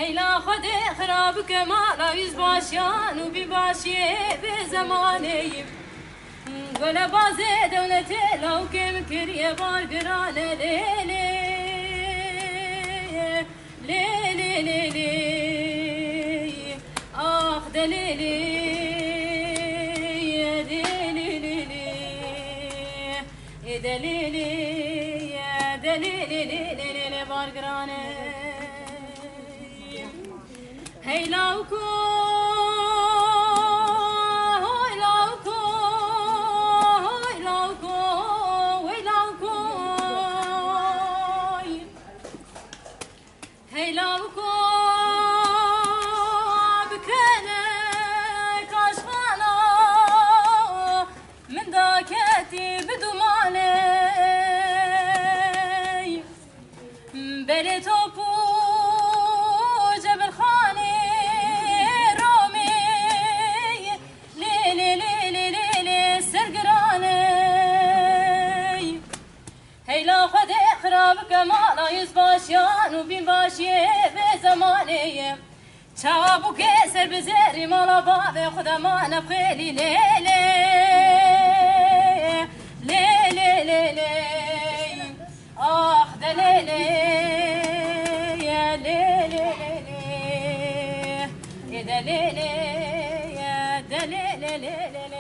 هيلا خد خراب كمالا يزباشيان وبيباشي بزماني ولا بازي دولتي لو كم كريه بارقران ليلي ليلي ليلي آخ دليلي يا دليلي يا دليلي يا دليلي ليلي بارقران هيلا كمالا يزباشيان وبيباشي بزماني شابو كسر بزيري مالا بابي خدمان بخيلي ليلي ليلي ليلي آخ دليلي يا ليلي ليلي يا دليلي يا دليلي ليلي